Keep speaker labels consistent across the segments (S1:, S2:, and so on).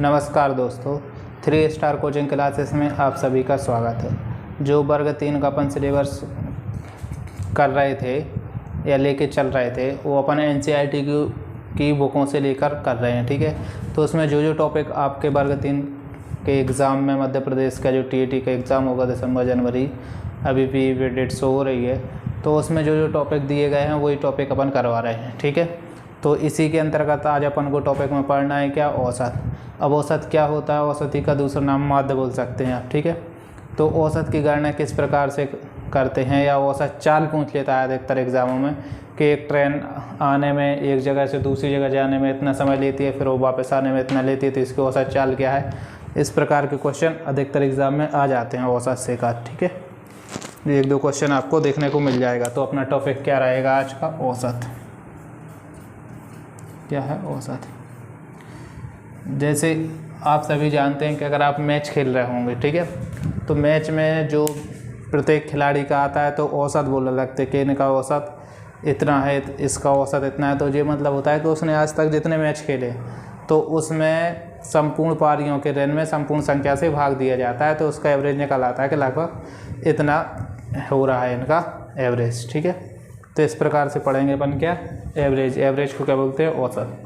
S1: नमस्कार दोस्तों, 3 star coaching classes में आप सभी का स्वागत है। जो वर्ग 3 का अपन सिलेबस कर रहे थे या लेके चल रहे थे वो अपन NCERT की बुकों से लेकर कर रहे हैं, ठीक है। तो उसमें जो टॉपिक आपके वर्ग 3 के एग्ज़ाम में मध्य प्रदेश का जो TET का एग्ज़ाम होगा दिसंबर जनवरी, अभी भी डेट शो हो रही है, तो उसमें जो टॉपिक दिए गए हैं वही टॉपिक अपन करवा रहे हैं, ठीक है। तो इसी के अंतर्गत आज अपन को टॉपिक में पढ़ना है क्या, औसत। अब औसत क्या होता है, औसत का दूसरा नाम माध्य बोल सकते हैं आप, ठीक है। तो औसत की गणना किस प्रकार से करते हैं, या औसत चाल पूछ लेता है अधिकतर एग्ज़ामों में कि एक ट्रेन आने में एक जगह से दूसरी जगह जाने में इतना समय लेती है, फिर वो वापस आने में इतना लेती है, तो इसकी औसत चाल क्या है। इस प्रकार के क्वेश्चन अधिकतर एग्ज़ाम में आ जाते हैं औसत से का, ठीक है। 1-2 क्वेश्चन आपको देखने को मिल जाएगा। तो अपना टॉपिक क्या रहेगा आज का, औसत। क्या है औसत? जैसे आप सभी जानते हैं कि अगर आप मैच खेल रहे होंगे, ठीक है, तो मैच में जो प्रत्येक खिलाड़ी का आता है तो औसत बोलने लगते कि इनका औसत इतना है, इसका औसत इतना है। तो ये मतलब होता है कि उसने आज तक जितने मैच खेले तो उसमें संपूर्ण पारियों के रन में संपूर्ण संख्या से भाग दिया जाता है, तो उसका एवरेज निकल आता है कि लगभग इतना हो रहा है इनका एवरेज, ठीक है। तो इस प्रकार से पढ़ेंगे अपन क्या, एवरेज को क्या बोलते हैं, औसत,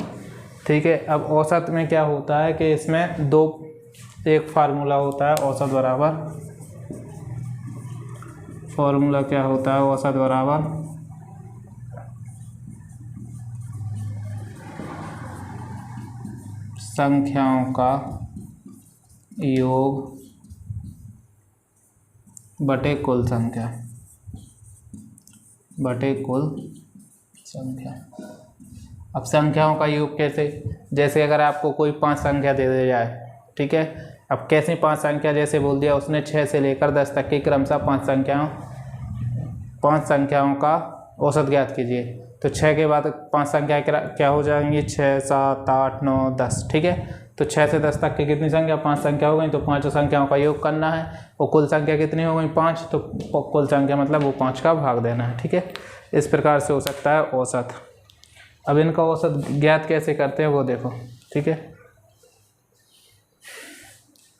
S1: ठीक है। अब औसत में क्या होता है कि इसमें एक फार्मूला होता है औसत बराबर, फार्मूला क्या होता है, औसत बराबर संख्याओं का योग बटे कुल संख्या, बटे कुल संख्या। अब संख्याओं का योग कैसे, जैसे अगर आपको कोई 5 संख्या दे दी जाए, ठीक है। अब कैसी 5 संख्या, जैसे बोल दिया उसने 6 से लेकर 10 तक की क्रमशः 5 संख्याओं का औसत ज्ञात कीजिए। तो 6 के बाद 5 संख्या क्या हो जाएंगी, 6, 7, 8, 9, 10, ठीक है। तो 6 से 10 तक की कितनी संख्या, 5 संख्या हो गई, तो 5 संख्याओं का योग करना है। और कुल संख्या कितनी हो गई, 5, तो कुल संख्या मतलब वो 5 का भाग देना है, ठीक है। इस प्रकार से हो सकता है औसत। अब इनका औसत ज्ञात कैसे करते हैं वो देखो, ठीक है।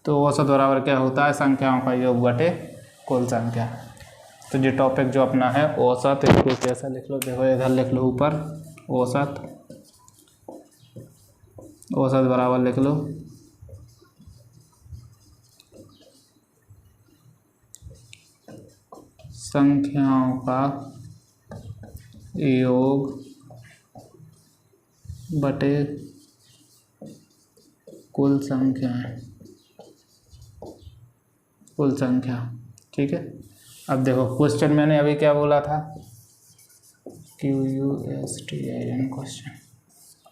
S1: तो औसत बराबर क्या होता है, संख्याओं का योग बटे कुल संख्या। तो ये टॉपिक जो अपना है औसत, इसको कैसा लिख लो, देखो इधर लिख लो ऊपर औसत, औसत बराबर लिख लो संख्याओं का योग बटे कुल संख्या, ठीक है। अब देखो क्वेश्चन मैंने अभी क्या बोला था, QUSTIN क्वेश्चन।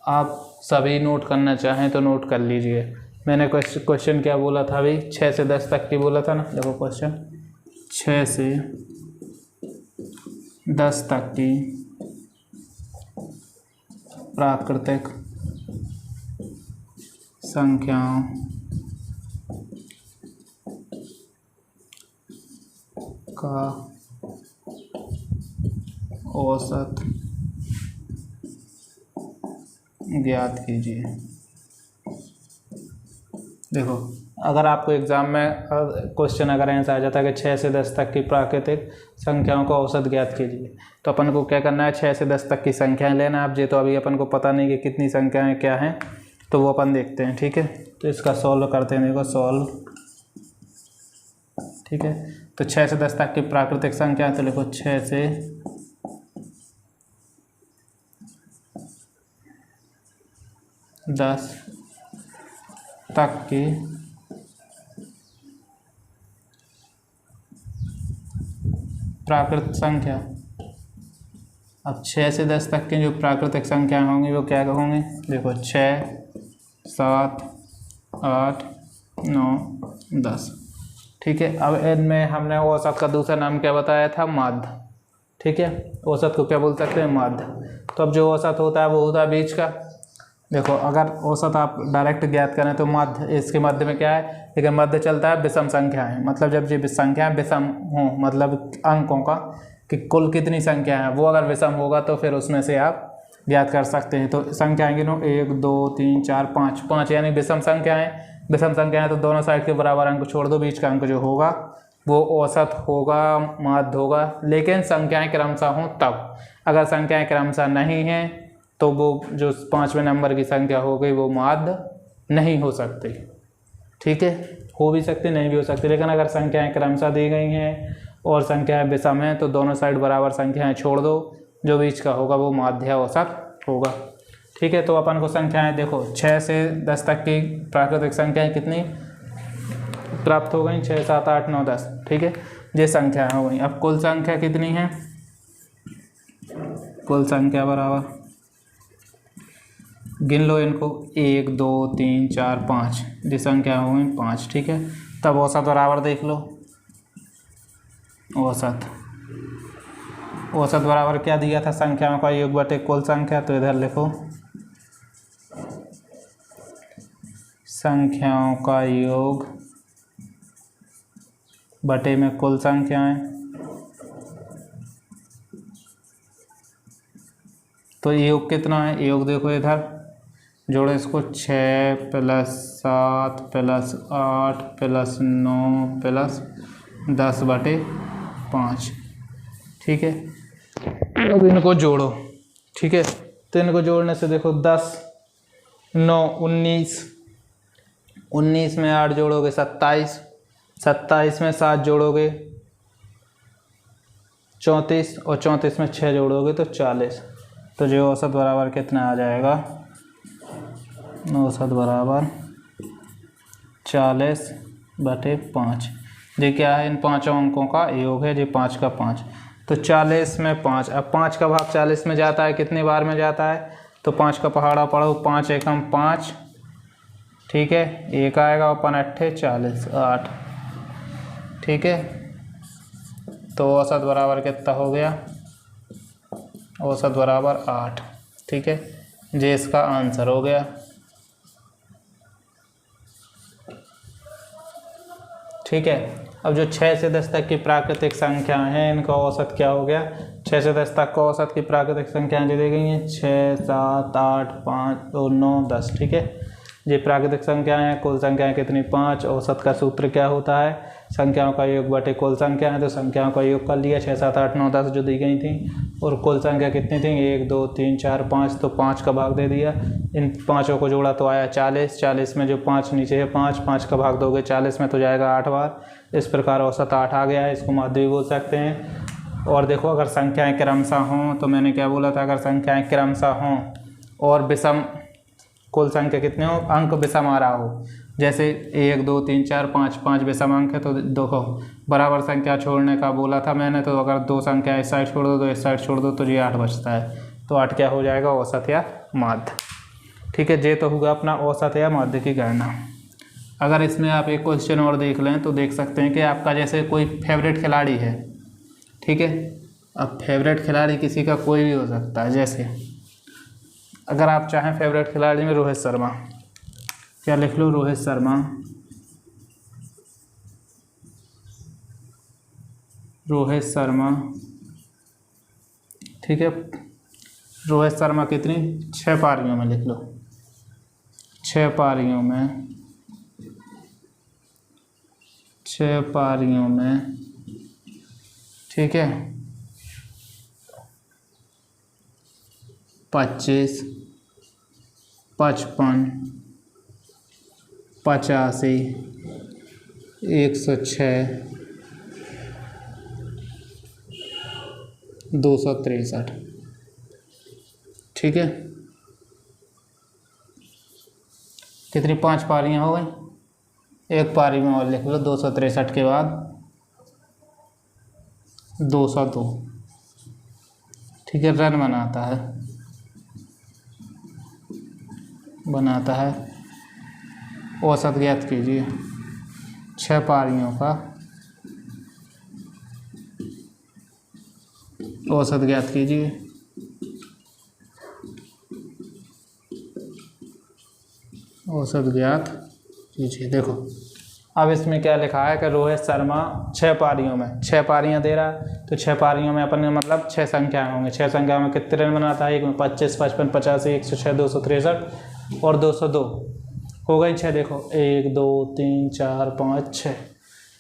S1: आप सभी नोट करना चाहें तो नोट कर लीजिए। मैंने क्वेश्चन क्या बोला था अभी, 6 से 10 तक की बोला था ना। देखो क्वेश्चन 6 से 10 तक की प्राकृतिक संख्याओं का औसत ज्ञात कीजिए। देखो अगर आपको एग्ज़ाम में क्वेश्चन अगर ऐसा आ जाता है कि 6 से 10 तक की प्राकृतिक संख्याओं का औसत ज्ञात कीजिए, तो अपन को क्या करना है, 6 से 10 तक की संख्याएं लेना है। अब ये तो अभी अपन को पता नहीं कि कितनी संख्याएं क्या हैं, तो वो अपन देखते हैं, ठीक है। तो इसका सॉल्व करते हैं, देखो सॉल्व, ठीक है। तो 6 से 10 तक की प्राकृतिक संख्या, तो लिखो 6 से 10 तक की प्राकृतिक संख्या। अब 6 से 10 तक की जो प्राकृतिक संख्या होंगी वो क्या होंगी, देखो 6, 7, 8, 9, 10, ठीक है। अब इनमें हमने औसत का दूसरा नाम क्या बताया था, माध्य, ठीक है। औसत को क्या बोल सकते हैं, माध्य। तो अब जो औसत होता है वो होता है बीच का। देखो अगर औसत आप डायरेक्ट ज्ञात करें तो मध्य, इसके मध्य में क्या है, लेकिन मध्य चलता है विषम संख्या है, मतलब जब ये संख्याएं विषम हों, मतलब अंकों का कि कुल कितनी संख्या है वो अगर विषम होगा तो फिर उसमें से आप ज्ञात कर सकते हैं। तो संख्याएं गिनो 1 2 3 4 5, 5 यानी विषम संख्याएं। विषम संख्याएं तो दोनों साइड के बराबर अंक छोड़ दो, बीच का अंक जो होगा वो औसत होगा, माध्य होगा। लेकिन संख्याएं क्रमशः हों तब, अगर संख्याएं क्रमशः नहीं हैं तो वो जो 5वें नंबर की संख्या हो गई वो माध्य नहीं हो सकती। ठीक है, हो भी सकती, नहीं भी हो सकती। लेकिन अगर संख्याएं क्रमशः दी गई हैं और संख्याएं विषम हैं तो दोनों साइड बराबर संख्याएं छोड़ दो, जो बीच का होगा वो माध्य औसत होगा। ठीक है, तो अपन को संख्याएं देखो 6 से 10 तक की प्राकृतिक संख्याएं कितनी प्राप्त हो गई, 6 7 8 9 10। ठीक है, ये संख्या हो गई। अब कुल संख्या कितनी है, कुल संख्या बराबर गिन लो इनको 1 2 3 4 5, ये संख्या हो गई 5। ठीक है, तब औसत बराबर देख लो, औसत औसत बराबर क्या दिया था, संख्याओं का योग बटे कुल संख्या। तो इधर लिखो संख्याओं का योग बटे में कुल संख्याएं। तो योग कितना है, योग देखो इधर जोड़ो इसको 6 + 7 + 8 + 9 + 10 बटे 5। ठीक है, अब इनको जोड़ो। ठीक है, तो इनको जोड़ने से देखो 10 9 19, 19 में 8 जोड़ोगे 27, 27 में 7 जोड़ोगे 34 और 34 में 6 जोड़ोगे तो 40। तो जो औसत बराबर कितना आ जाएगा, औसत बराबर 40 बटे 5। ये क्या है, इन पाँचों अंकों का योग है, ये 5 का 5। तो 40 में 5, अब 5 का भाग 40 में जाता है, कितने बार में जाता है, तो 5 का पहाड़ा पढ़ो, 5 एकम 5। ठीक है, एक आएगा अपन 8 40 8। ठीक है, तो औसत बराबर कितना हो गया, औसत बराबर 8। ठीक है, ये इसका आंसर हो गया। ठीक है, अब जो 6 से 10 तक की प्राकृतिक संख्या हैं इनका औसत क्या हो गया, 6 से 10 तक का औसत की प्राकृतिक संख्याएं जो दी गई हैं 6 7 8 5 2 9 10। ठीक है, ये प्राकृतिक संख्याएं हैं। कुल संख्याएं कितनी, 5। औसत का सूत्र क्या होता है, संख्याओं का योग बटे कुल संख्या है। तो संख्याओं का योग कर लिया, 6 7 8 9 10 जो दी गई थी, और कुल संख्या कितनी थी 1 2 3 4 5, तो 5 का भाग दे दिया, इन पाँचों को जोड़ा तो आया 40। 40 में जो 5 नीचे है 5, 5 का भाग दोगे 40 में तो जाएगा 8 बार। इस प्रकार औसत 8 आ गया है, इसको माध्य भी बोल सकते हैं। और देखो अगर संख्याएँ क्रमशः हों, तो मैंने क्या बोला था, अगर संख्याएँ क्रमशः हों और विषम, कुल संख्या कितने हो, अंक विषम आ रहा हो, जैसे 1 2 3 4 5, 5 विषम अंक है, तो देखो बराबर संख्या छोड़ने का बोला था मैंने, तो अगर 2 संख्या इस साइड छोड़ दो तो इस साइड छोड़ दो तो ये 8 बचता है। तो 8 क्या हो जाएगा, औसत या माध्य। ठीक है, ये तो होगा अपना औसत या माध्य की गणना। अगर इसमें आप एक क्वेश्चन और देख लें तो देख सकते हैं कि आपका जैसे कोई फेवरेट खिलाड़ी है। ठीक है, अब फेवरेट खिलाड़ी किसी का कोई भी हो सकता है, जैसे अगर आप चाहें फेवरेट खिलाड़ी में रोहित शर्मा, क्या लिख लो, रोहित शर्मा, रोहित शर्मा। ठीक है, रोहित शर्मा कितनी, 6 पारियों में लिख लो, 6 पारियों में, 6 पारियों में। ठीक है, 25 55 85 106 263। ठीक है, कितनी 5 पारियाँ हो गई, एक पारी में और लिख लो 263 के बाद 202। ठीक है, रन बनाता है। औसत ज्ञात कीजिए 6 पारियों का, औसत ज्ञात कीजिए। औसत ज्ञात कीजिए, देखो अब इसमें क्या लिखा है कि रोहित शर्मा 6 पारियों में 6 पारियां दे रहा है, तो 6 पारियों में अपन मतलब 6 संख्याएं होंगे। 6 संख्याओं में कितने रन बनाता है? एक में 25, 55, 85, 106, 263 और 202 हो गई 6। देखो 1 2 3 4 5 6,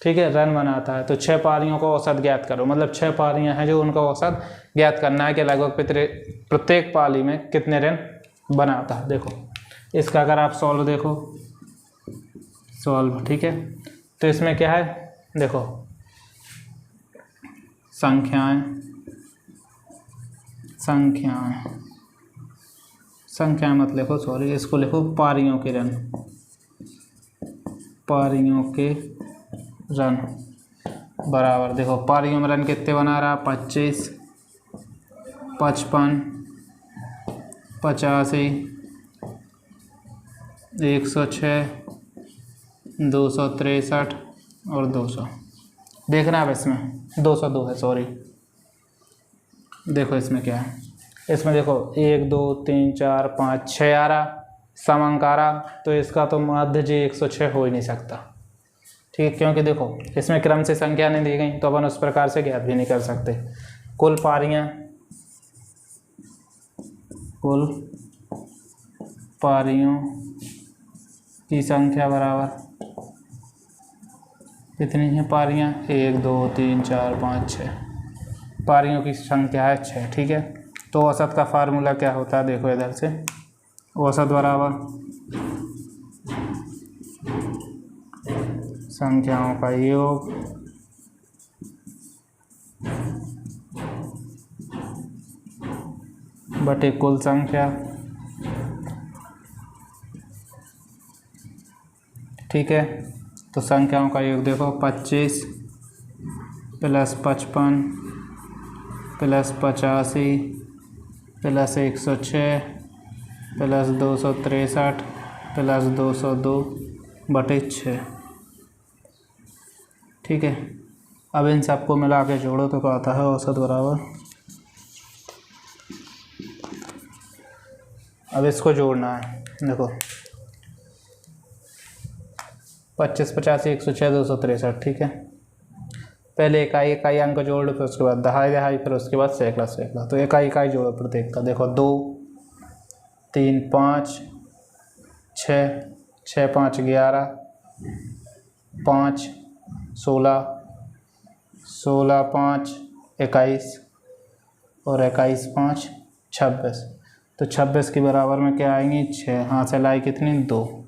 S1: ठीक है, रन बनाता है। तो 6 पारियों का औसत ज्ञात करो, मतलब 6 पारियां हैं जो उनका औसत ज्ञात करना है कि लगभग प्रत्येक पारी में कितने रन बनाता है। देखो इसका अगर आप सॉल्व देखो, सॉल्व, ठीक है, तो इसमें क्या है? देखो संख्याएं मत लिखो, सॉरी, इसको लिखो पारियों के रन बराबर। देखो पारियों में रन कितने बना रहा? 25, 55, 85, 106, 263 और 200। देखना है इसमें 202 है, सॉरी। देखो इसमें क्या है, इसमें देखो 1 2 3 4 5 6 आ रहा, सम अंक आ रहा, तो इसका तो माध्य जी 106 हो ही नहीं सकता, ठीक है, क्योंकि देखो इसमें क्रम से संख्या नहीं दी गई, तो अपन उस प्रकार से ज्ञात भी नहीं कर सकते। कुल पारियों की संख्या बराबर कितनी है पारियां? 1 2 3 4 5 6, पारियों की संख्या है 6, ठीक है। तो औसत का फार्मूला क्या होता है? देखो इधर से, औसत बराबर संख्याओं का योग बटे कुल संख्या, ठीक है। तो संख्याओं का योग देखो 25 plus 55 plus 85 plus 106 plus 263 plus 202 बटे 6, ठीक है। अब इन सबको मिला के जोड़ो तो क्या आता है? औसत बराबर, अब इसको जोड़ना है। देखो 25, 85, 106, 263, ठीक है। पहले इकाई अंक जोड़ लो, फिर उसके बाद दहाई, फिर उसके बाद सैकड़ा। तो इकाई जोड़ो प्रत्येक का। देखो 2 3 5 6, 6 5 11, 5 16, 16 5 21 और 21 5 26। तो 26 के बराबर में क्या आएंगी? 6। हाथ से लाई कितनी? 2,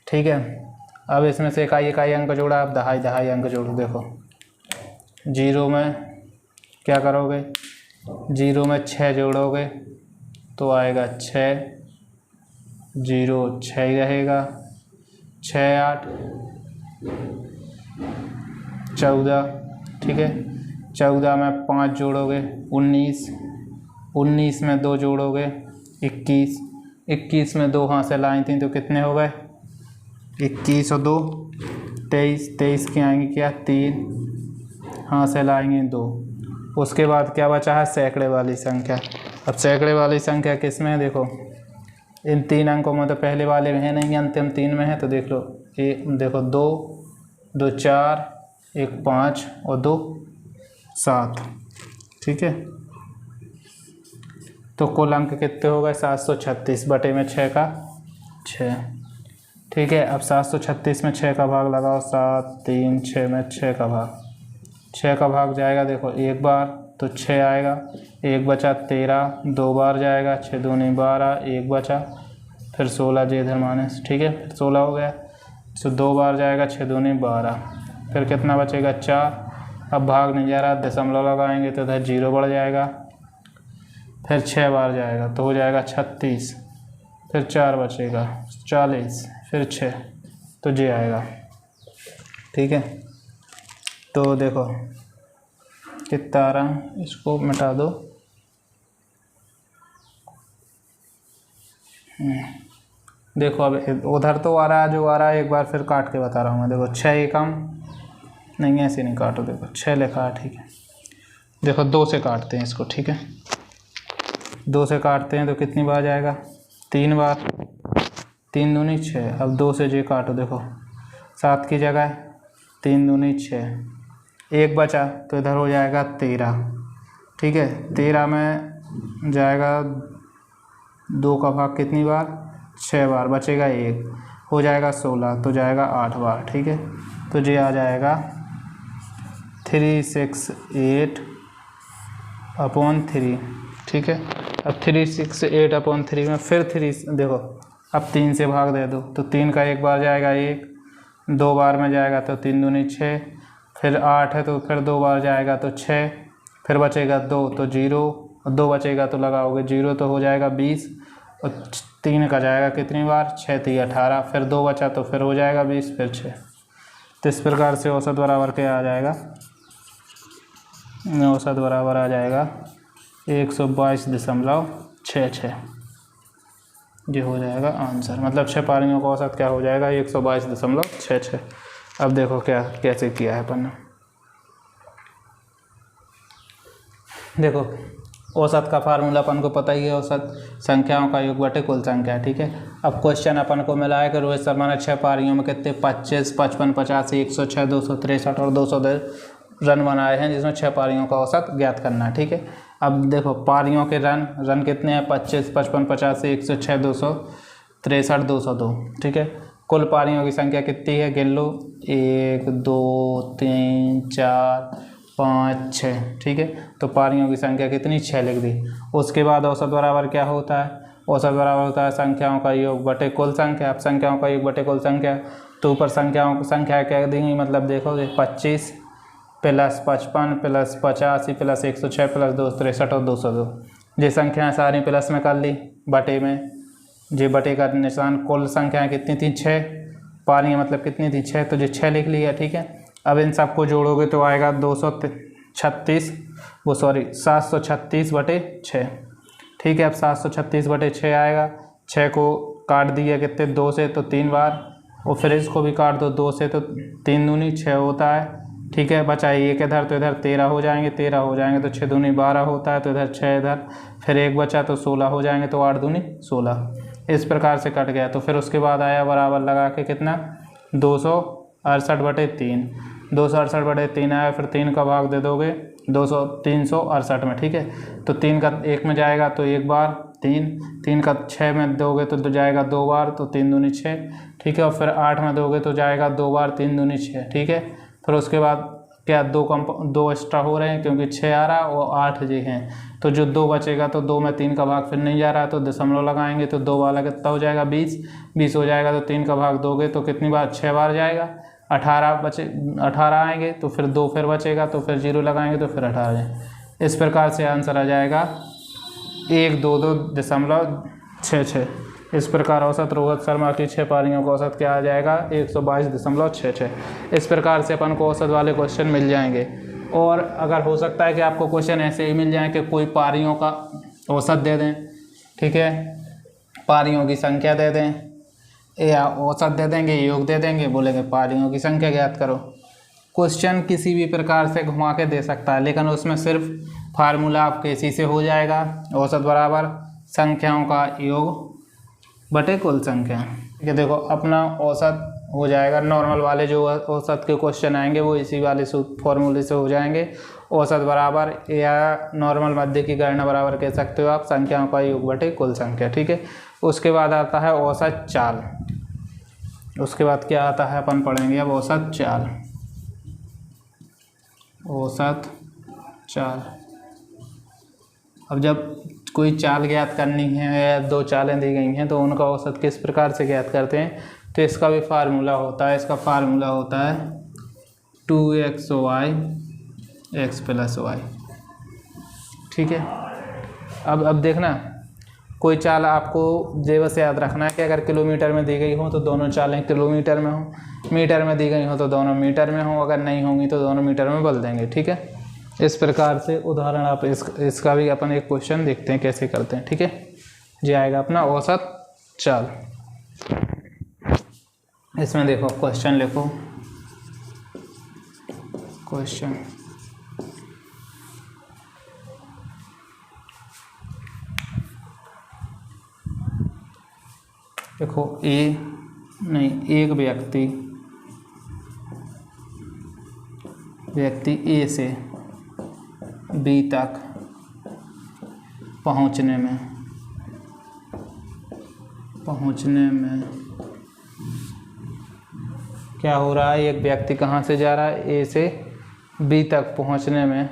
S1: ठीक है। अब इसमें से इकाई अंक जोड़ा, आप दहाई अंक जोड़ो। देखो 0 में क्या करोगे? 0 में 6 जोड़ोगे तो आएगा 6, 0 6 ही रहेगा, 6 8 14, ठीक है। 14 में 5 जोड़ोगे 19, 19 में 2 जोड़ोगे 21, 21 में 2 हाथ से लाई थी तो कितने हो गए? 21 और 2 23, 23 की आएंगी क्या? 3, हाथ से लाएंगे 2। उसके बाद क्या बचा है? सैकड़े वाली संख्या। अब सैकड़े वाली संख्या किस में है? देखो इन 3 अंकों में तो पहले वाले में है नहीं, अंतिम 3 में है। तो देख लो, देखो 2 2 4, 1 5 और 2 7, ठीक है। तो कुल अंक कितने हो गए? 736 बटे में 6 का 6, ठीक है। अब 736 में 6 का भाग लगाओ, 7 3 6 में 6 का भाग, 6 का भाग जाएगा देखो एक बार तो 6 आएगा, 1 बचा 13, 2 बार जाएगा, 6 दूनी 12, 1 बचा, फिर 16 जे इधर माइनस, ठीक है, फिर 16 हो गया। तो 2 बार जाएगा, 6 दूनी 12, फिर कितना बचेगा? 4। अब भाग नहीं जा रहा, दशमलव लगाएंगे तो इधर 0 बढ़ जाएगा, फिर 6 बार जाएगा तो हो जाएगा 36, फिर 4 बचेगा 40, फिर 6, तो जे आएगा, ठीक है। तो देखो कितना आ रहा, इसको मिटा दो। देखो अब उधर तो आ रहा है, जो आ रहा है एक बार फिर काट के बता रहा हूँ मैं। देखो 6 एकम नहीं, ऐसे नहीं काटो, देखो 6 लिखा है, ठीक है। देखो 2 से काटते हैं इसको, ठीक है। 2 से काटते हैं तो कितनी बार जाएगा? 3 बार, 3 दूनी 6। अब 2 से जे काटो, देखो 7 की जगह 3 दूनी 6, 1 बचा तो इधर हो जाएगा 13। ठीक है, 13 में जाएगा 2 का भाग कितनी बार, 6 बार, बचेगा 1, हो जाएगा 16, तो जाएगा 8 बार। ठीक है, तो ये आ जाएगा 368/3। ठीक है, अब 368/3 में फिर 3 देखो, अब 3 से भाग दे दो तो 3 का 1 बार जाएगा 1, 2 बार में जाएगा तो 3 दूनी 6, फिर 8 है तो फिर 2 बार जाएगा तो 6, फिर बचेगा 2 तो 0, और 2 बचेगा तो लगाओगे 0 तो हो जाएगा 20, और 3 का जाएगा कितनी बार, 6 3 18, फिर 2 बचा तो फिर हो जाएगा 20, फिर 6। तो इस प्रकार से औसत बराबर क्या आ जाएगा, औसत बराबर आ जाएगा 122.66। ये हो जाएगा आंसर, मतलब 6 पारियों का औसत क्या हो जाएगा, 122.66। अब देखो क्या कैसे किया है अपन ने। देखो औसत का फार्मूला अपन को पता ही है, औसत संख्याओं का योग बटे कुल संख्या। ठीक है, अब क्वेश्चन अपन को मिला है कि रोहित शर्मा ने 6 पारियों में कितने 25, 55, 85, 106, 263 और 210 रन बनाए हैं, जिसमें 6 पारियों का औसत ज्ञात करना है। ठीक है, अब देखो पारियों के रन कितने हैं, 25, 55, 85, 106, 263, 202। ठीक है, कुल पारियों की संख्या कितनी है, गिन लो, 1 2 3 4 5 6। ठीक है, तो पारियों की संख्या कितनी, 6 लिख दी। उसके बाद औसत बराबर क्या होता है, औसत बराबर होता है संख्याओं का योग बटे कुल संख्या। अब संख्याओं का योग बटे कुल संख्या, तो ऊपर संख्याओं की संख्या क्या देंगी, मतलब देखोगे 25 + 55 + 85 + 106 + 263 और 202। ये संख्याएँ सारी प्लस में कर ली, बटे में जे बटे का निशान, कुल संख्याएँ कितनी थी, 6, पारियाँ मतलब कितनी थी, 6, तो जो 6 लिख लिया। ठीक है, अब इन सबको जोड़ोगे तो आएगा 736/6। ठीक है, अब 736/6 आएगा, 6 को काट दिया कितने, 2 से तो 3 बार, और फिर इसको भी काट दो 2 से तो 3 दूनी 6 होता है। ठीक है, बचा 1 इधर, तो इधर 13 हो जाएंगे, 13 हो जाएंगे तो 6 दूनी 12 होता है, तो इधर 6 इधर, फिर 1 बचा तो 16 हो जाएंगे, तो 8 दूनी 16। इस प्रकार से कट गया। तो फिर उसके बाद आया बराबर लगा के कितना, 268/3, 268/3 आया, फिर 3 का भाग दे दोगे 368 में। ठीक है, तो 3 का 1 में जाएगा तो 1 बार, 3 का 6 में दोगे तो जाएगा 2 बार, तो 3 दूनी 6। ठीक है, और फिर 8 में दोगे तो जाएगा 2 बार, 3 दूनी 6। ठीक है, फिर उसके बाद क्या, 2 एक्स्ट्रा हो रहे हैं क्योंकि 6 आ रहा और 8 जी हैं, तो जो 2 बचेगा तो 2 में 3 का भाग फिर नहीं जा रहा, तो दशमलव लगाएंगे, तो 2 वाला कितना हो जाएगा, 20 हो जाएगा, तो 3 का भाग दोगे तो कितनी बार, 6 बार जाएगा, 18 आएंगे, तो फिर 2 फिर बचेगा, तो फिर 0 लगाएंगे तो फिर 18 जाएंगे। इस प्रकार से आंसर आ जाएगा 122.66। इस प्रकार औसत रोहित शर्मा की 6 पारियों का औसत क्या आ जाएगा, 122.66। इस प्रकार से अपन को औसत वाले क्वेश्चन मिल जाएंगे। और अगर हो सकता है कि आपको क्वेश्चन ऐसे ही मिल जाए कि कोई पारियों का औसत दे दें, ठीक है, पारियों की संख्या दे दें, या औसत दे देंगे, योग दे देंगे, बोलेंगे पारियों की संख्या ज्ञात करो। क्वेश्चन किसी भी प्रकार से घुमा के दे सकता है, लेकिन उसमें सिर्फ फार्मूला आपके इसी से हो जाएगा, औसत बराबर संख्याओं का योग बटे कुल संख्या। ठीक है, देखो अपना औसत हो जाएगा, नॉर्मल वाले जो औसत के क्वेश्चन आएंगे वो इसी वाले फॉर्मूले से हो जाएंगे। औसत बराबर या नॉर्मल मध्य की गणना बराबर कह सकते हो आप संख्याओं का योग बटे कुल संख्या। ठीक है, उसके बाद आता है औसत चाल। उसके बाद क्या आता है अपन पढ़ेंगे अब औसत चाल। औसत चाल, अब जब कोई चाल ज्ञात करनी है या 2 चालें दी गई हैं तो उनका औसत किस प्रकार से ज्ञात करते हैं, तो इसका भी फार्मूला होता है। इसका फार्मूला होता है 2xy x + y। ठीक है, अब देखना, कोई चाल आपको बस याद रखना है कि अगर किलोमीटर में दी गई हो तो दोनों चालें किलोमीटर में हो, मीटर में दी गई हो तो दोनों मीटर में हो, अगर नहीं होंगी तो दोनों मीटर में बदल देंगे। ठीक है, इस प्रकार से उदाहरण आप इसका भी अपन एक क्वेश्चन देखते हैं कैसे करते हैं। ठीक है, ये आएगा अपना औसत चाल। इसमें देखो क्वेश्चन लिखो, क्वेश्चन देखो, एक व्यक्ति व्यक्ति ए से बी तक पहुंचने में क्या हो रहा है, एक व्यक्ति कहाँ से जा रहा है, ए से बी तक पहुंचने में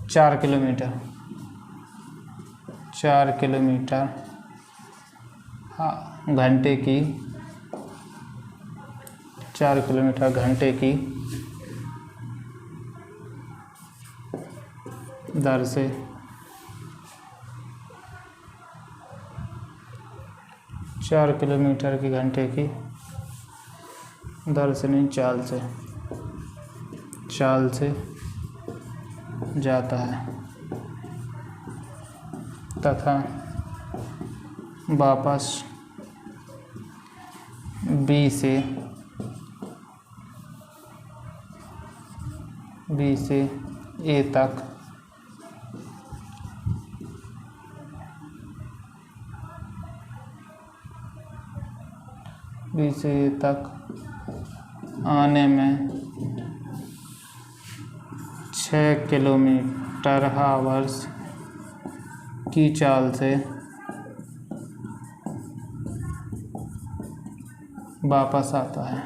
S1: 4 किलोमीटर घंटे की 4 किलोमीटर घंटे की दर से चाल से जाता है तथा वापस बी से ए तक आने में 6 किलोमीटर/आवर की चाल से वापस आता है।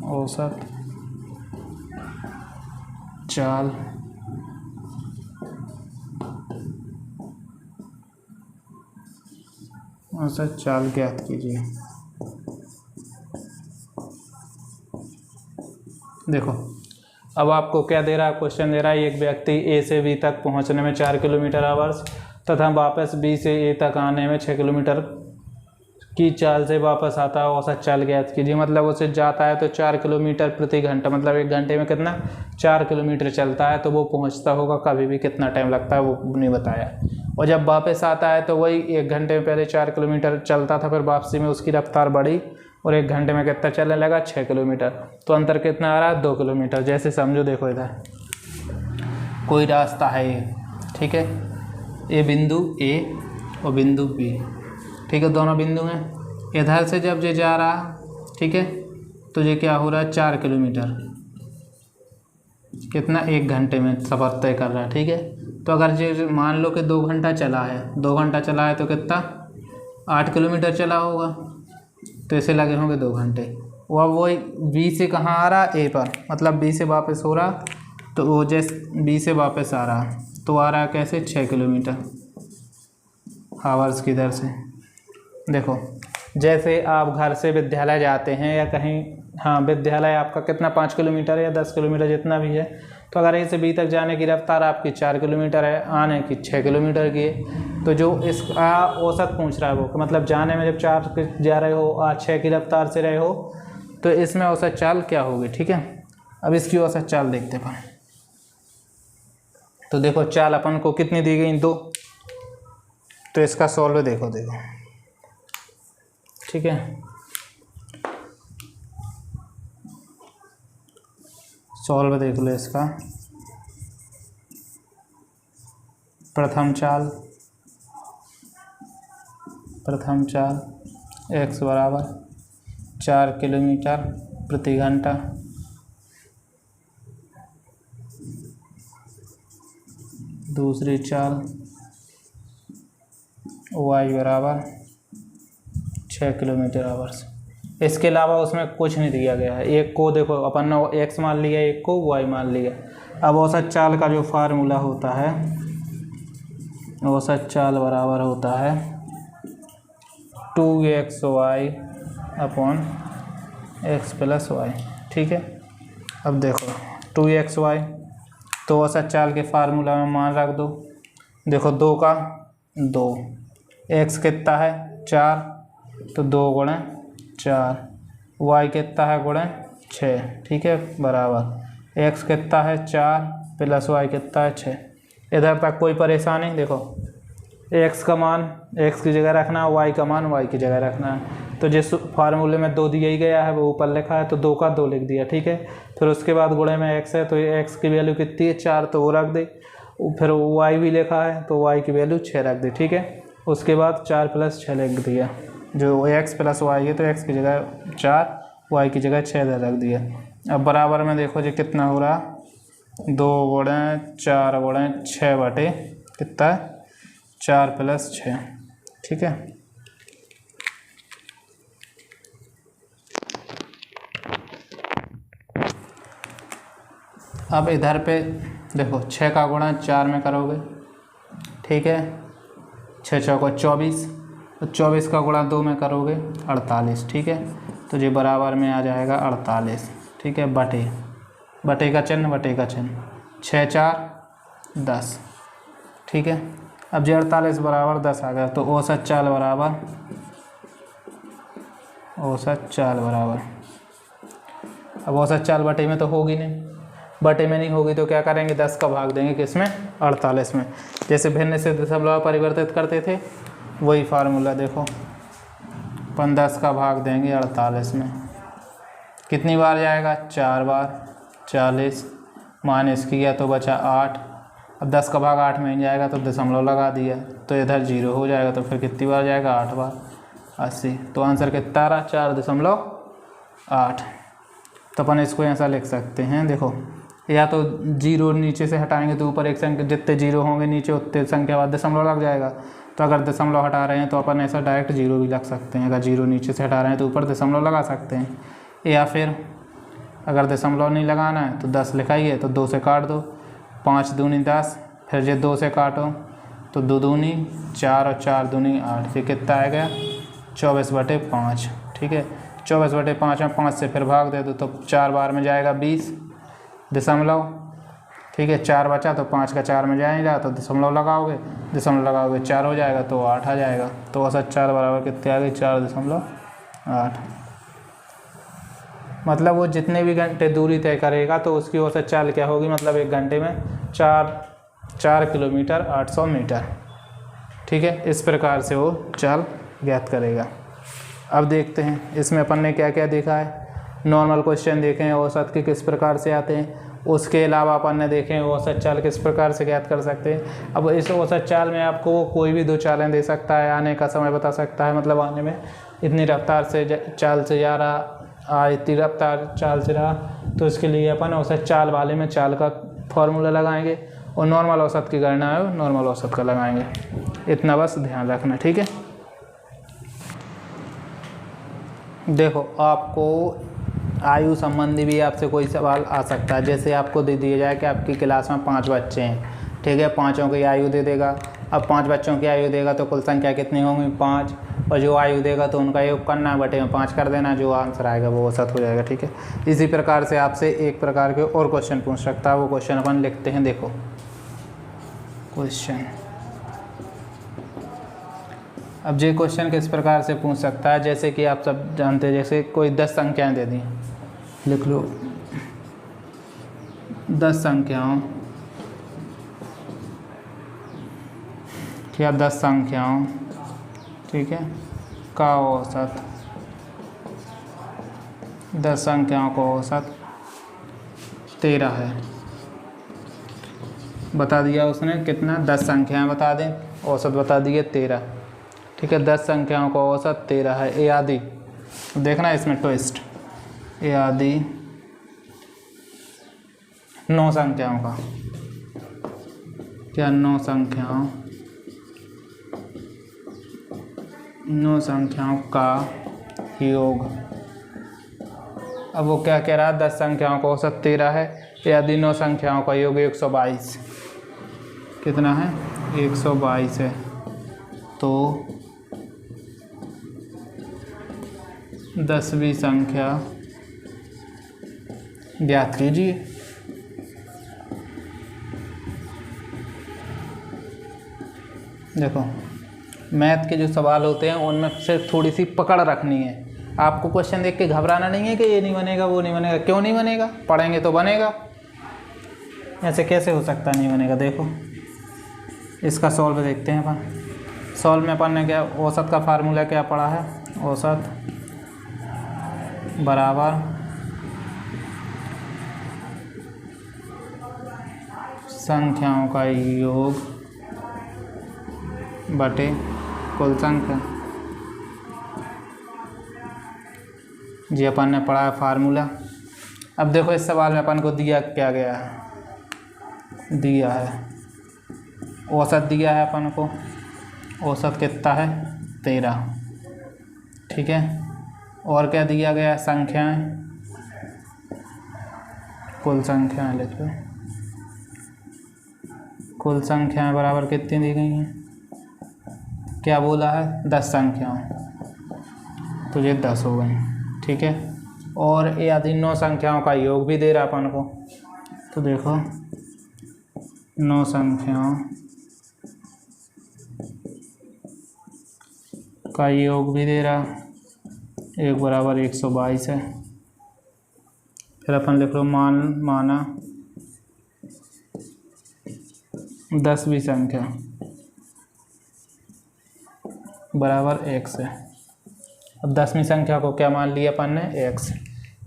S1: औसत चाल ज्ञात कीजिए। देखो अब आपको क्या दे रहा है, क्वेश्चन दे रहा है एक व्यक्ति ए से बी तक पहुंचने में 4 किलोमीटर/आवर तथा वापस बी से ए तक आने में 6 किलोमीटर की चाल से वापस आता है, औसत चाल ज्ञात कीजिए। मतलब उसे जाता है तो 4 किलोमीटर प्रति घंटा, मतलब 1 घंटे में कितना 4 किलोमीटर चलता है, तो वो पहुंचता होगा कभी भी कितना टाइम लगता है वो नहीं बताया। और जब वापस आता है तो वही 1 घंटे में पहले 4 किलोमीटर चलता था, फिर वापसी में उसकी रफ्तार बढ़ी और 1 घंटे में कितना चलने लगा 6 किलोमीटर। तो अंतर कितना आ रहा है 2 किलोमीटर। जैसे समझो, देखो इधर कोई रास्ता है ये, ठीक है, ये बिंदु ए और बिंदु बी, ठीक है, दोनों बिंदु हैं। इधर से जब ये जा रहा, ठीक है, तो ये क्या हो रहा है 4 किलोमीटर, कितना 1 घंटे में सफ़र तय कर रहा है, ठीक है। तो अगर ये मान लो कि 2 घंटा चला है, 2 घंटा चला है तो कितना 8 किलोमीटर चला होगा, तो इसे लगे होंगे 2 घंटे। वही बी से कहाँ आ रहा ए पर, मतलब बी से वापस हो रहा, तो वो जैसे बी से वापस आ रहा तो आ रहा कैसे 6 किलोमीटर/आवर की दर से। देखो जैसे आप घर से विद्यालय जाते हैं या कहीं, हाँ विद्यालय आपका कितना 5 किलोमीटर या 10 किलोमीटर जितना भी है, तो अगर ए से बी तक जाने की रफ्तार आपकी 4 किलोमीटर है, आने की 6 किलोमीटर की है, तो जो इसका औसत पूछ रहा है वो, मतलब जाने में जब 4 जा रहे हो और 6 की रफ्तार से रहे हो, तो इसमें औसत चाल क्या होगी, ठीक है। अब इसकी औसत चाल देखते हैं। तो देखो चाल अपन को कितनी दी गई 2, तो इसका सॉल्व देखो, ठीक है। सॉल्व देख लो इसका। प्रथम चाल x बराबर 4 किलोमीटर प्रति घंटा, दूसरी चाल y बराबर 6 किलोमीटर/आवर। इसके अलावा उसमें कुछ नहीं दिया गया है। एक को देखो अपन ने x मान लिया, एक को y मान लिया। अब औसत चाल का जो फार्मूला होता है, औसत चाल बराबर होता है 2xy अपॉन x + y, ठीक है। अब देखो 2xy, तो औसत चाल के फार्मूला में मान रख दो। देखो 2 का 2, x कितना है 4, तो 2 × 4, y कितना है × 6, ठीक है, बराबर x कितना है 4 + y कितना है 6। इधर तक कोई परेशानी? देखो x का मान x की जगह रखना है, y का मान y की जगह रखना है। तो जिस फार्मूले में 2 दिया ही गया है वो ऊपर लिखा है, तो 2 का 2 लिख दिया, ठीक है। फिर उसके बाद गुणे में x है, तो x की वैल्यू कितनी है 4, तो वो रख दे। फिर y भी लिखा है, तो y की वैल्यू 6 रख दे, ठीक है। उसके बाद 4 + 6 लिख दिया, जो एक्स प्लस वाई है तो एक्स की जगह 4, वाई की जगह 6 रख दिया। अब बराबर में देखो जी कितना हो रहा, 2 गुणे 4 गुणे 6 बटे कितना है 4 + 6। ठीक है, अब इधर पे देखो 6 का गुणा 4 में करोगे, ठीक है, 6 चौको 24, तो 24 का गुणा 2 में करोगे 48। ठीक है, तो ये बराबर में आ जाएगा 48। ठीक है, बटे का चिन्ह, बटे का चिन्ह, 6 4 10। ठीक है, अब जो 48 बराबर 10 आ गया, तो औसत चाल बराबर, अब औसत चाल बटे में तो होगी नहीं, बटे में नहीं होगी तो क्या करेंगे, 10 का भाग देंगे किसमें, 48 में। जैसे भिन्न से दशमलव परिवर्तित करते थे वही फार्मूला देखो, 10 का भाग देंगे 48 में, कितनी बार जाएगा, 4 बार, 40 माइनस किया तो बचा 8। अब 10 का भाग 8 में ही जाएगा तो दशमलव लगा दिया तो इधर 0 हो जाएगा, तो फिर कितनी बार जाएगा, 8 बार, 80। तो आंसर कितना रहा, 4.8। तो अपन इसको ऐसा लिख सकते हैं, देखो या तो 0 नीचे से हटाएंगे तो ऊपर एक संख्या, जितने 0 होंगे नीचे उतने संख्या बाद दशमलव लग जाएगा। तो अगर दशमलव हटा रहे हैं तो अपन ऐसा डायरेक्ट 0 भी लग सकते हैं, अगर 0 नीचे से हटा रहे हैं तो ऊपर दशमलव लगा सकते हैं। या फिर अगर दशमलव नहीं लगाना है तो 10 लिखाइए, तो 2 से काट दो, 5 दूनी 10, फिर ये 2 से काटो तो 2 दूनी 4 और 4 दूनी 8, ये कितना आ गया, 24/5। ठीक है, 24/5 में 5 से फिर भाग दे दो तो 4 बार में जाएगा 20 दशमलव। ठीक है, 4 बचा तो 5 का 4 में जाएगा तो दशमलव लगाओगे 4 हो जाएगा तो 8 आ जाएगा। तो औसत चाल बराबर कितने आ गई, 4.8। मतलब वो जितने भी घंटे दूरी तय करेगा तो उसकी औसत चाल क्या होगी, मतलब 1 घंटे में 4 किलोमीटर 800 मीटर। ठीक है, इस प्रकार से वो चाल ज्ञात करेगा। अब देखते हैं इसमें अपन ने क्या क्या देखा है। नॉर्मल क्वेश्चन देखे हैं औसत के किस प्रकार से आते हैं, उसके अलावा अपन ने देखे हैं औसत चाल किस प्रकार से ज्ञात कर सकते हैं। अब इस औसत चाल में आपको कोई भी 2 चालें दे सकता है, आने का समय बता सकता है, मतलब आने में इतनी रफ्तार से चाल से जा रहा, इतनी रफ्तार चाल से रहा, तो इसके लिए अपन औसत चाल वाले में चाल का फॉर्मूला लगाएंगे और नॉर्मल औसत की गणना है नॉर्मल औसत का लगाएंगे। इतना बस ध्यान रखना। ठीक है, देखो आपको आयु संबंधी भी आपसे कोई सवाल आ सकता है। जैसे आपको दे दिया जाए कि आपकी क्लास में 5 बच्चे हैं, ठीक है, 5 की आयु दे देगा। अब 5 बच्चों की आयु देगा तो कुल संख्या कितनी होंगी, 5, और जो आयु देगा तो उनका योग करना है, बटे में 5 कर देना, जो आंसर आएगा वो औसत हो जाएगा। ठीक है, इसी प्रकार से आपसे एक प्रकार के और क्वेश्चन पूछ सकता है, वो क्वेश्चन अपन लिखते हैं। देखो क्वेश्चन, अब ये क्वेश्चन किस प्रकार से पूछ सकता है, जैसे कि आप सब जानते हैं, जैसे कोई 10 संख्याएं दे दी, लिख लो 10 संख्याओं या 10 संख्याओं, ठीक है, का औसत, 10 संख्याओं का औसत 13 है। बता दिया उसने कितना, 10 संख्याएं बता दें, औसत बता दिए 13। ठीक है, 10 संख्याओं का औसत 13 है। ए आदि देखना इसमें ट्विस्ट, ए आदि 9 संख्याओं का, क्या 9 संख्याओं का योग। अब वो क्या कह रहा है, 10 संख्याओं का औसत 13 है, यदि 9 संख्याओं का योग 122, कितना है, 122 है। तो 10वीं संख्या ज्ञात कीजिए। देखो मैथ के जो सवाल होते हैं उनमें सिर्फ थोड़ी सी पकड़ रखनी है। आपको क्वेश्चन देख के घबराना नहीं है कि ये नहीं बनेगा वो नहीं बनेगा। क्यों नहीं बनेगा, पढ़ेंगे तो बनेगा, ऐसे कैसे हो सकता नहीं बनेगा। देखो इसका सॉल्व देखते हैं अपन। सॉल्व में अपन ने क्या, औसत का फार्मूला क्या पढ़ा है, औसत बराबर संख्याओं का योग बटे कुल संख्या। जी अपन ने पढ़ा है फार्मूला। अब देखो इस सवाल में अपन को दिया क्या गया है, दिया है औसत दिया है अपन को, औसत कितना है 13, ठीक है। और क्या दिया गया है, संख्याएं, कुल संख्याएं लिख लो। कुल संख्याएं बराबर कितनी दी गई हैं, क्या बोला है 10 संख्याओं, तो ये 10 हो गई, ठीक है। और यदि 9 संख्याओं का योग भी दे रहा अपन को, तो देखो 9 संख्याओं का योग भी दे रहा, 1 बराबर 122 है। फिर अपन लिख लो माना 10वीं संख्या बराबर x है। अब 10वीं संख्या को क्या मान लिया अपन ने, x।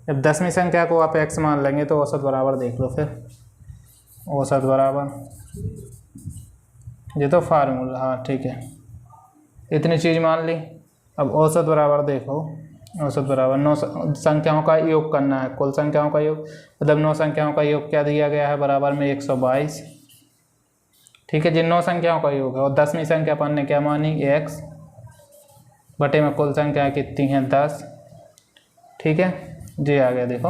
S1: जब 10वीं संख्या को आप x मान लेंगे तो औसत बराबर देख लो। फिर औसत बराबर, ये तो फार्मूला, हाँ ठीक है, इतनी चीज़ मान ली। अब औसत बराबर देखो, औसत बराबर 9 संख्याओं का योग करना है, कुल संख्याओं का योग, मतलब 9 संख्याओं का योग क्या दिया गया है, बराबर में 122, ठीक है। जिन 9 संख्याओं का योग है, और 10वीं संख्या अपन ने क्या मानी, x बटे में कुल संख्या कितनी है 10, ठीक है जी। आ गया देखो,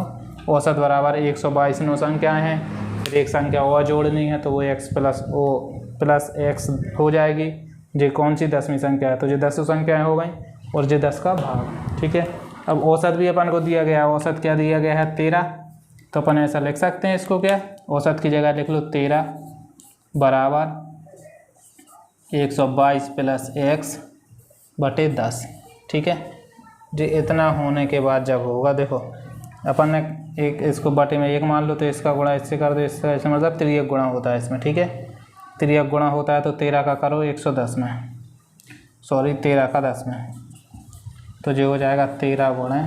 S1: औसत बराबर 122 9 संख्याएँ हैं, फिर एक संख्या और जोड़नी है तो वो x प्लस x हो जाएगी। जी कौन सी 10वीं संख्या है, तो ये 10 संख्याएँ हो गई और ये 10 का भाग, ठीक है। अब औसत भी अपन को दिया गया है, औसत क्या दिया गया है 13, तो अपन ऐसा लिख सकते हैं इसको, क्या औसत की जगह लिख लो 13 बराबर 122 प्लस x बटे 10, ठीक है जी। इतना होने के बाद जब होगा, देखो अपन ने एक इसको बटे में 1 मान लो, तो इसका गुणा इससे कर दो, इसका इसका मतलब 3 गुणा होता है इसमें, ठीक है। 3 गुणा होता है तो 13 का करो 110 में, सॉरी 13 का 10 में, तो जो हो जाएगा 13 गुणे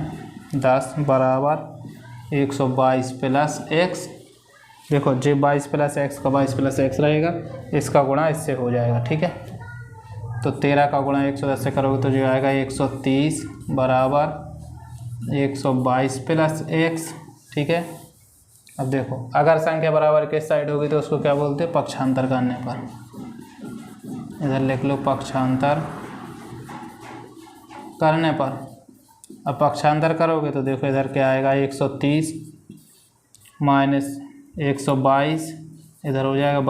S1: 10 बराबर 122 प्लस x। देखो जो 22 प्लस x का 22 प्लस x रहेगा, इसका गुणा इससे हो जाएगा, ठीक है। तो 13 का गुणा 110 से करोगे तो जो आएगा 130 बराबर 122 प्लस x, ठीक है। अब देखो अगर संख्या बराबर किस साइड होगी तो उसको क्या बोलते हैं, पक्षांतर करने पर। इधर लिख लो पक्षांतर करने पर। अब पक्षांतर करोगे तो देखो इधर क्या आएगा, 130 माइनस 122, इधर हो जाएगा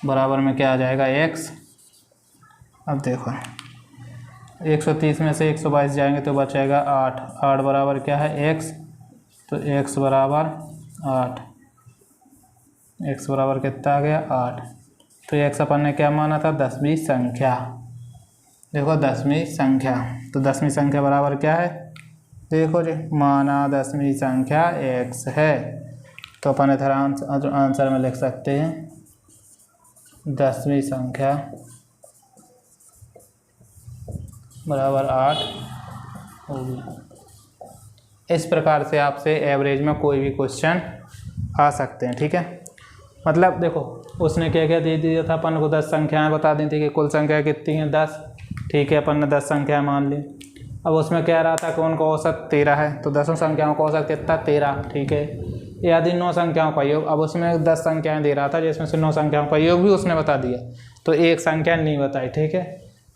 S1: बराबर में क्या आ जाएगा x। अब देखो 130 में से 122 जाएंगे तो बचेगा 8 बराबर क्या है x, तो x बराबर 8, x बराबर कितना आ गया 8। तो x अपन ने क्या माना था, 10वीं संख्या। देखो 10वीं संख्या, तो 10वीं संख्या बराबर क्या है, देखो जी माना 10वीं संख्या x है, तो अपन इधर आंसर में लिख सकते हैं 10वीं संख्या बराबर 8 होगी। इस प्रकार से आपसे एवरेज में कोई भी क्वेश्चन आ सकते हैं, ठीक है। मतलब देखो उसने क्या क्या दे दिया था अपन को, 10 संख्याएं बता दी थी कि कुल संख्या कितनी है 10, ठीक है। अपन ने 10 संख्याएं मान ली। अब उसमें कह रहा था कि उनका औसत 13 है, तो 10 संख्याओं का औसत कितना 13, ठीक है। यदि 9 संख्याओं का योग, अब उसमें 10 संख्याएं दे रहा था जिसमें से 9 संख्याओं का योग भी उसने बता दिया, तो एक संख्या नहीं बताई, ठीक है।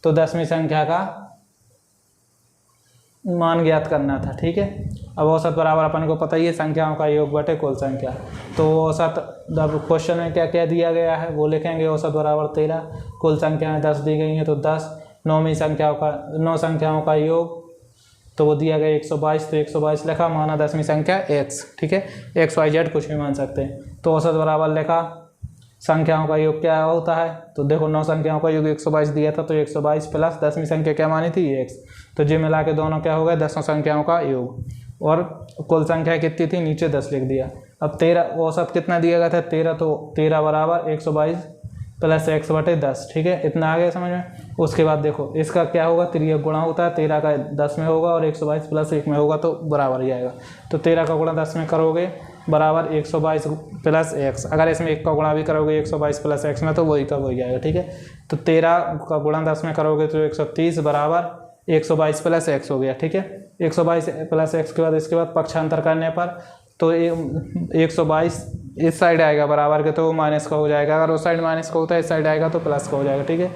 S1: तो 10वीं संख्या का मान ज्ञात करना था, ठीक है। अब औसत बराबर अपन को पता ही है संख्याओं का योग बटे कुल संख्या, तो औसत अब क्वेश्चन में क्या क्या दिया गया है वो लिखेंगे, औसत बराबर 13, कुल संख्याएं 10 दी गई हैं तो 10, 9 संख्याओं का योग तो वो दिया गया 122, तो 122 लिखा, माना 10वीं संख्या x, ठीक है। x y z कुछ भी मान सकते हैं। तो औसत बराबर लिखा, संख्याओं का योग क्या होता है, तो देखो 9 संख्याओं का योग 122 दिया था, तो 122 प्लस 10वीं संख्या क्या मानी थी x, तो जी मिला के दोनों क्या हो गए 10 संख्याओं का योग, और कुल संख्या कितनी थी नीचे 10 लिख दिया। अब 13 औसत कितना दिया गया था 13, तो 13 बराबर 122 प्लस x बटे 10, ठीक है। इतना आ गया समझ में। उसके बाद देखो इसका क्या होगा, 3 गुणा होता है, 13 का 10 में होगा और 122 प्लस 1 में होगा तो बराबर ही आएगा। तो 13 का गुणा 10 में करोगे बराबर 122 प्लस x, अगर इसमें 1 का गुणा भी करोगे 122 प्लस x में तो वही का वही आएगा, ठीक है। तो 13 का गुणा 10 में करोगे तो 130 बराबर 122 प्लस x हो गया, ठीक है। 122 प्लस एक्स के बाद इसके बाद पक्षांतर करने पर तो 122 इस साइड आएगा बराबर के, तो वो माइनस का हो जाएगा। अगर उस साइड माइनस का होता है इस साइड आएगा तो प्लस का हो जाएगा, ठीक है।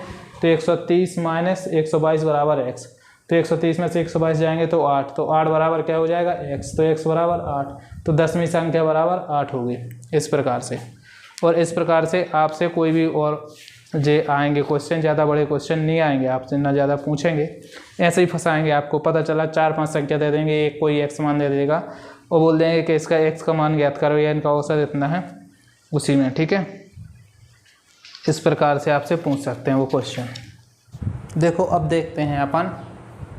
S1: तो 130 माइनस 122 बराबर एक्स, तो 130 में से 122 जाएंगे तो 8, तो 8 बराबर क्या हो जाएगा एक्स, तो एक्स बराबर 8, तो 10वीं संख्या बराबर 8 होगी। इस प्रकार से, और इस प्रकार से आपसे कोई भी और जे आएंगे क्वेश्चन, ज़्यादा बड़े क्वेश्चन नहीं आएंगे आपसे, ना ज़्यादा पूछेंगे, ऐसे ही फंसाएंगे आपको। पता चला 4-5 संख्या दे देंगे, एक कोई एक्स मान दे देगा और बोल देंगे कि इसका एक्स का मान ज्ञात करो या इनका औसत इतना है उसी में, ठीक है। इस प्रकार से आपसे पूछ सकते हैं वो क्वेश्चन। देखो अब देखते हैं अपन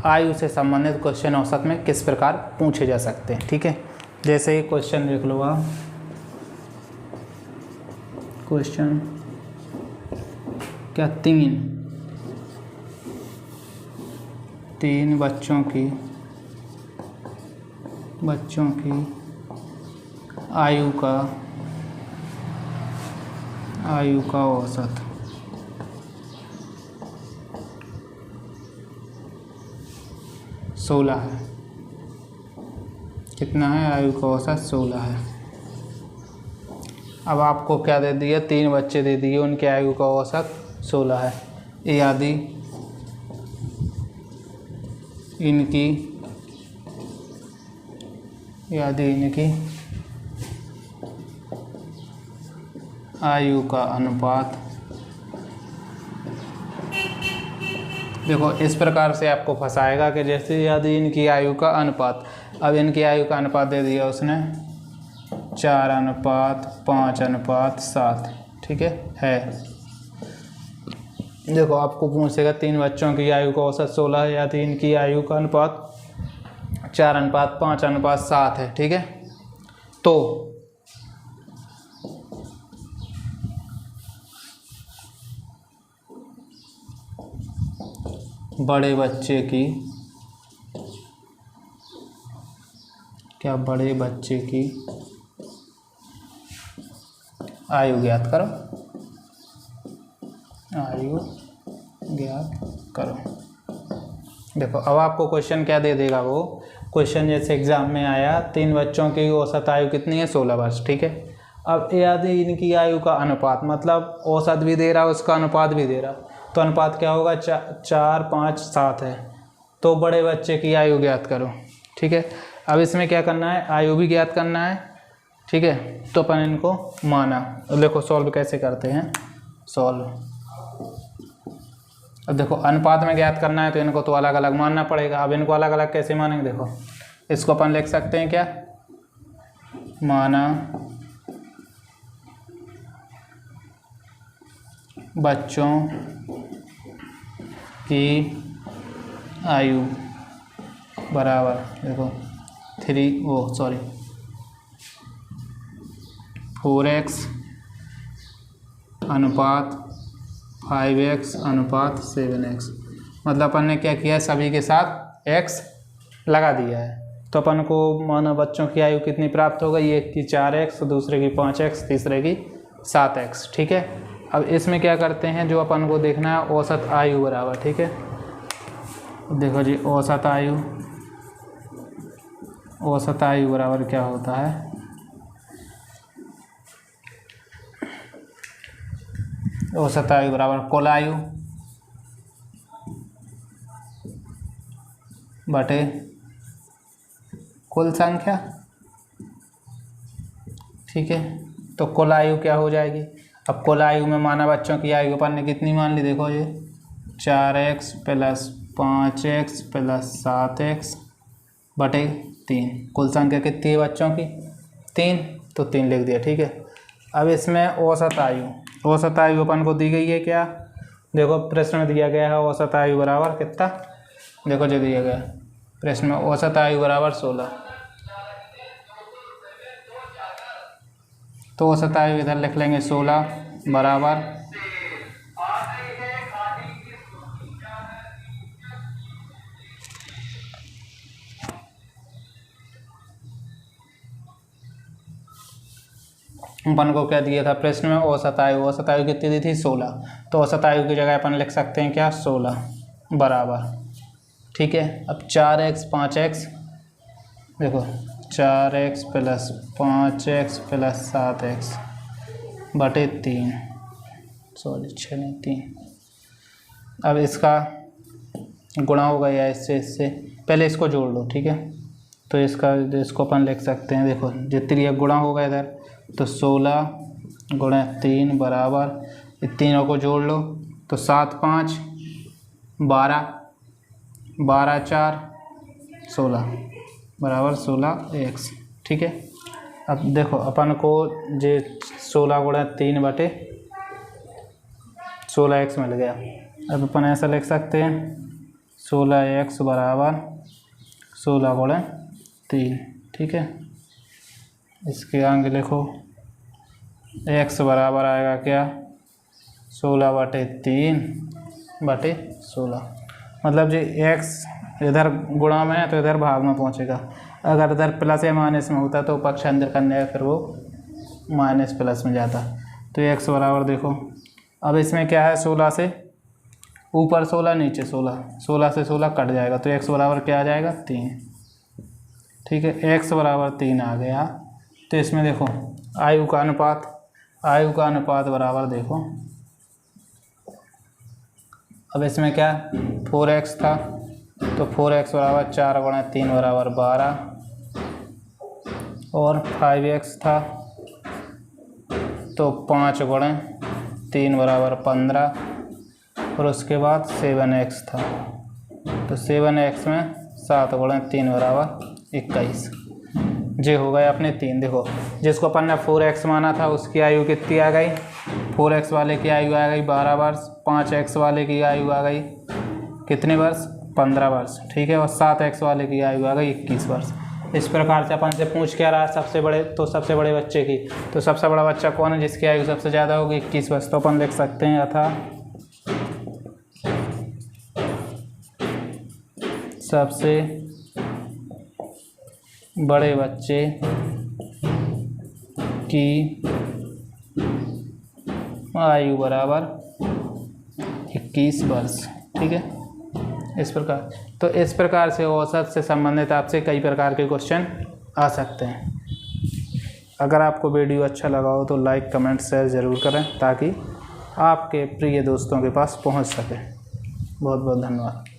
S1: आयु से संबंधित क्वेश्चन औसत में किस प्रकार पूछे जा सकते हैं, ठीक है। जैसे ही क्वेश्चन देख लो आप, क्वेश्चन क्या, 3 बच्चों की आयु का औसत 16 है। कितना है, आयु का औसत 16 है। अब आपको क्या दे दिया, 3 बच्चे दे दिए, उनके आयु का औसत 16 है। यदि इनकी आयु का अनुपात, देखो इस प्रकार से आपको फंसाएगा कि जैसे यदि इनकी आयु का अनुपात, अब इनकी आयु का अनुपात दे दिया उसने 4:5:7, ठीक है। देखो आपको पूछेगा 3 बच्चों की आयु का औसत 16 है, यदि इनकी आयु का अनुपात 4:5:7 है, ठीक है। तो बड़े बच्चे की आयु ज्ञात करो, देखो अब आपको क्वेश्चन क्या दे देगा वो क्वेश्चन, जैसे एग्जाम में आया 3 बच्चों की औसत आयु कितनी है, 16 वर्ष, ठीक है। अब यदि इनकी आयु का अनुपात, मतलब औसत भी दे रहा है उसका अनुपात भी दे रहा, तो अनुपात क्या होगा, 4:5:7 है। तो बड़े बच्चे की आयु ज्ञात करो, ठीक है। अब इसमें क्या करना है, आयु भी ज्ञात करना है, ठीक है। तो अपन इनको माना, देखो सॉल्व कैसे करते हैं, सॉल्व। अब देखो अनुपात में ज्ञात करना है तो इनको तो अलग अलग मानना पड़ेगा। अब इनको अलग अलग कैसे मानेंगे, देखो इसको अपन लिख सकते हैं क्या, माना बच्चों की आयु बराबर, देखो 4x अनुपात 5x अनुपात 7x, मतलब अपन ने क्या किया है, सभी के साथ x लगा दिया है। तो अपन को माना बच्चों की आयु कितनी प्राप्त हो गई, एक की 4x, दूसरे की 5x, तीसरे की 7x, ठीक है। अब इसमें क्या करते हैं, जो अपन को देखना है औसत आयु बराबर, ठीक है। देखो जी औसत आयु बराबर क्या होता है, औसत आयु बराबर कुल आयु बटे कुल संख्या, ठीक है। तो कुल आयु क्या हो जाएगी, अब कुल आयु में माना बच्चों की आयु अपन ने कितनी मान ली, देखो ये 4x + 5x + 7x बटे 3, कुल संख्या कितनी है बच्चों की 3, तो 3 लिख दिया, ठीक है। अब इसमें औसत आयु अपन को दी गई है क्या, देखो प्रश्न में दिया गया है औसत आयु बराबर कितना, देखो जो दिया गया प्रश्न में औसत आयु बराबर 16, तो औसत आयु इधर लिख लेंगे 16 बराबर अपन को क्या दिया था प्रश्न में, औसत आयु कितनी दी थी 16, तो औसत आयु की जगह अपन लिख सकते हैं क्या 16 बराबर ठीक है। अब 4x 5x, देखो 4x plus 5x plus 7x बटे 3, सॉरी 6 नहीं 3। अब इसका गुणा होगा या इससे पहले इसको जोड़ लो, ठीक है। तो इसको अपन लिख सकते हैं, देखो जितनी ये गुणा होगा इधर, तो 16 गुणा 3 बराबर, इन तीनों को जोड़ लो तो 7 5 12, 12 4 16 बराबर 16x, ठीक है। अब देखो अपन को जे 16 गुणा 3 बटे 16x मिल गया। अब अपन ऐसा लिख सकते हैं 16x बराबर 16 गुणा 3, ठीक है। इसके आगे लिखो x बराबर आएगा क्या, 16 बटे 3 बटे 16। मतलब जी x इधर गुणा में है तो इधर भाग में पहुंचेगा। अगर इधर प्लस या माइनस में होता तो पक्ष अंदर करने का फिर वो माइनस प्लस में जाता। तो x बराबर देखो, अब इसमें क्या है, 16 से ऊपर 16 नीचे 16, 16 से 16 कट जाएगा तो x बराबर क्या आ जाएगा 3, ठीक है। x बराबर 3 आ गया। तो इसमें देखो आयु का अनुपात बराबर देखो, अब इसमें क्या 4x था तो 4x बराबर 4 गुणा 3 बराबर 12, और 5x था तो 5 गुणा 3 बराबर 15, और उसके बाद 7x था तो 7x में 7 गुणा 3 बराबर 21। जे हो गए अपने 3। देखो जिसको अपन ने 4x माना था उसकी आयु कितनी आ गई, 4x वाले की आयु आ गई 12 वर्ष, 5x वाले की आयु आ गई कितने वर्ष, 15 वर्ष, ठीक है। और 7x वाले की आयु आ गई 21 वर्ष। इस प्रकार से अपन से पूछ क्या रहा है सबसे बड़े बच्चे की, तो सबसे बड़ा बच्चा कौन है जिसकी आयु सबसे ज़्यादा होगी 21 वर्ष। तो अपन लिख सकते हैं अतः सबसे बड़े बच्चे की आयु बराबर 21 वर्ष, ठीक है। इस प्रकार, तो इस प्रकार से औसत से संबंधित आपसे कई प्रकार के क्वेश्चन आ सकते हैं। अगर आपको वीडियो अच्छा लगा हो तो लाइक कमेंट शेयर ज़रूर करें ताकि आपके प्रिय दोस्तों के पास पहुंच सके। बहुत बहुत धन्यवाद।